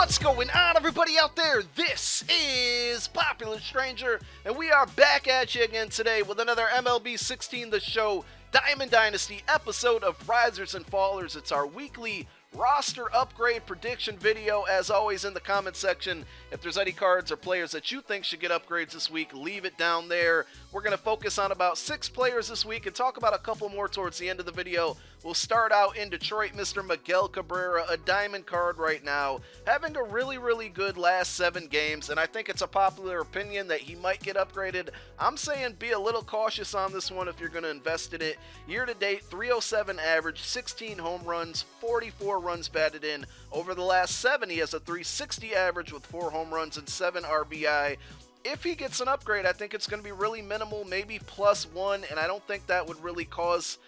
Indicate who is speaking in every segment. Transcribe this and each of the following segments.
Speaker 1: What's going on, everybody out there? This is Popular Stranger, and we are back at you again today with another MLB 16 The Show Diamond Dynasty episode of Risers and Fallers. It's our weekly roster upgrade prediction video. As always, in the comment section, if there's any cards or players that you think should get upgrades this week, leave it down there. We're going to focus on about 6 players this week and talk about a couple more towards the end of the video. We'll start out in Detroit, Mr. Miguel Cabrera, a diamond card right now, having a really good last 7 games, and I think it's a popular opinion that he might get upgraded. I'm saying be a little cautious on this one if you're going to invest in it. Year to date, 307 average, 16 home runs, 44 runs batted in. Over the last 7, he has a 360 average with 4 home runs and 7 RBI. If he gets an upgrade, I think it's going to be really minimal, maybe +1, and I don't think that would really cause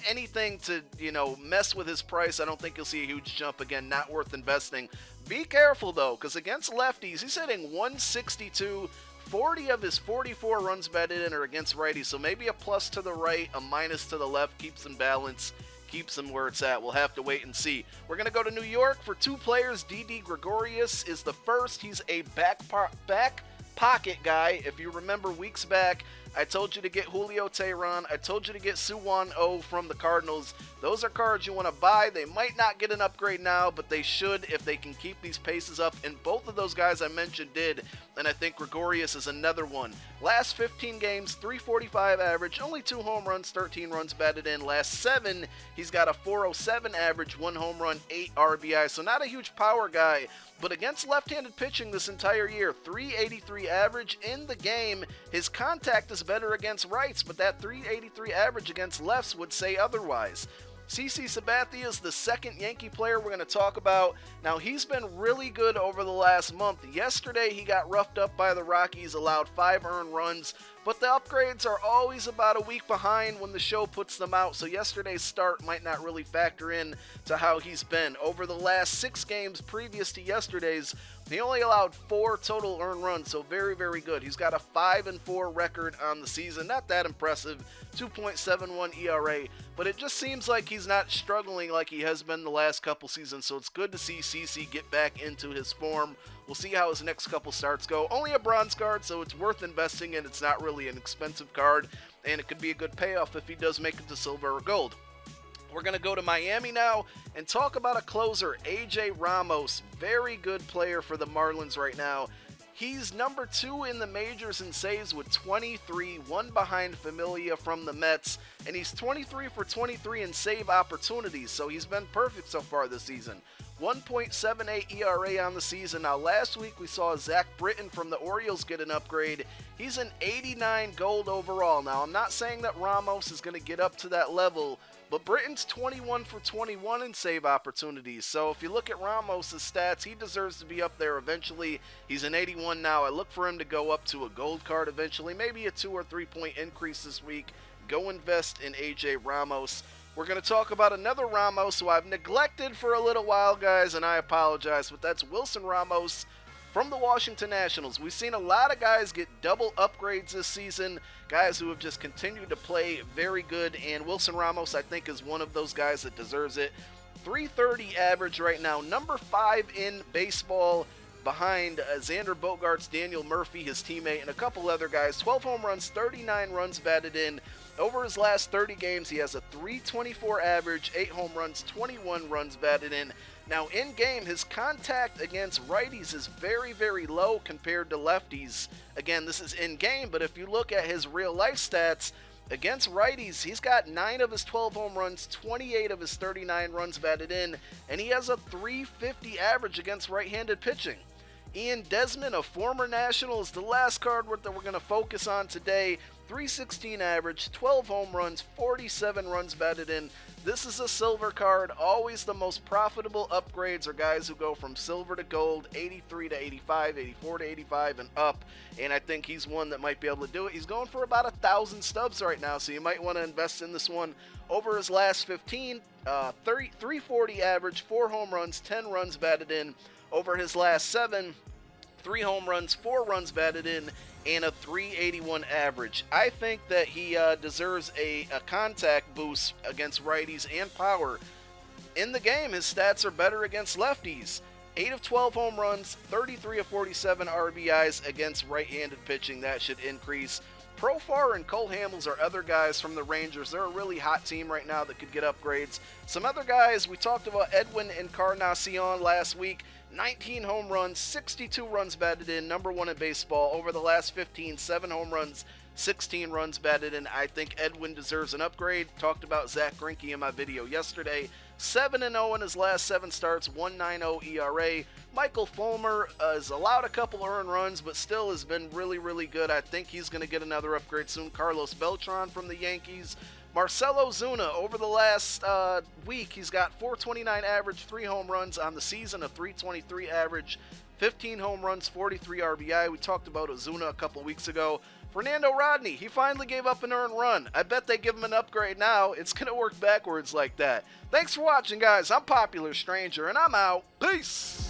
Speaker 1: anything to, mess with his price. I don't think you'll see a huge jump. Again, not worth investing. Be careful, though, because against lefties, he's hitting 162. 40 of his 44 runs batted in are against righties, so maybe a plus to the right, a minus to the left, keeps him balanced, keeps him where it's at. We'll have to wait and see. We're going to go to New York for 2 players. Didi Gregorius is the first. He's a back pocket guy. If you remember weeks back, I told you to get Julio Teheran. I told you to get Suwon Oh from the Cardinals. Those are cards you want to buy. They might not get an upgrade now, but they should if they can keep these paces up. And both of those guys I mentioned did, and I think Gregorius is another one. Last 15 games, 345 average, only 2 home runs, 13 runs batted in. Last 7, he's got a 407 average, 1 home run, 8 RBI. So not a huge power guy, but against left-handed pitching this entire year, 383 average in the game. His contact is better against rights, but that 383 average against lefts would say otherwise. CC Sabathia is the second Yankee player we're going to talk about. Now, he's been really good over the last month. Yesterday, he got roughed up by the Rockies, allowed 5 earned runs, but the upgrades are always about a week behind when the show puts them out, so yesterday's start might not really factor in to how he's been. Over the last 6 games previous to yesterday's, he only allowed 4 total earned runs, so very good. He's got a 5-4 record on the season. Not that impressive, 2.71 ERA, but it just seems like he's not struggling like he has been the last couple seasons, so it's good to see CC get back into his form. We'll see how his next couple starts go. Only a bronze card, so it's worth investing in. It's not really an expensive card, and it could be a good payoff if he does make it to silver or gold. We're going to go to Miami now and talk about a closer, AJ Ramos. Very good player for the Marlins right now. He's number 2 in the majors in saves with 23, 1 behind Familia from the Mets, and he's 23 for 23 in save opportunities, so he's been perfect so far this season. 1.78 ERA on the season. Now, last week we saw Zach Britton from the Orioles get an upgrade. He's an 89 gold overall. Now, I'm not saying that Ramos is going to get up to that level, but Britton's 21 for 21 in save opportunities. So if you look at Ramos' stats, he deserves to be up there eventually. He's an 81 now. I look for him to go up to a gold card eventually, maybe a 2 or 3 point increase this week. Go invest in AJ Ramos. We're going to talk about another Ramos who I've neglected for a little while, guys, and I apologize, but that's Wilson Ramos from the Washington Nationals. We've seen a lot of guys get double upgrades this season, guys who have just continued to play very good, and Wilson Ramos, I think, is one of those guys that deserves it. 330 average right now, number 5 in baseball, behind Xander Bogaerts, Daniel Murphy, his teammate, and a couple other guys. 12 home runs, 39 runs batted in. Over his last 30 games, he has a 324 average, 8 home runs, 21 runs batted in. Now, in game, his contact against righties is very low compared to lefties. Again, this is in game, but if you look at his real life stats, against righties, he's got 9 of his 12 home runs, 28 of his 39 runs batted in, and he has a 350 average against right-handed pitching. Ian Desmond, a former National, is the last card that we're going to focus on today. 316 average, 12 home runs, 47 runs batted in. This is a silver card. Always the most profitable upgrades are guys who go from silver to gold, 83 to 85, 84 to 85, and up. And I think he's one that might be able to do it. He's going for about 1,000 stubs right now, so you might want to invest in this one. Over his last 15, 340 average, 4 home runs, 10 runs batted in. Over his last 7, 3 home runs, 4 runs batted in, and a 381 average. I think that he deserves a contact boost against righties and power. In the game, his stats are better against lefties. 8 of 12 home runs, 33 of 47 RBIs against right-handed pitching. That should increase. Profar and Cole Hamels are other guys from the Rangers. They're a really hot team right now that could get upgrades. Some other guys, we talked about Edwin Encarnacion last week. 19 home runs, 62 runs batted in, number 1 in baseball. Over the last 15, 7 home runs, 16 runs batted in. I think Edwin deserves an upgrade. Talked about Zach Greinke in my video yesterday. 7-0 in his last 7 starts, 1.90 ERA. Michael Fulmer has allowed a couple earned runs, but still has been really, really good. I think he's going to get another upgrade soon. Carlos Beltran from the Yankees. Marcell Ozuna, over the last week, he's got 429 average, 3 home runs on the season, a 323 average, 15 home runs, 43 RBI. We talked about Ozuna a couple weeks ago. Fernando Rodney, he finally gave up an earned run. I bet they give him an upgrade now. It's going to work backwards like that. Thanks for watching, guys. I'm Popular Stranger, and I'm out. Peace!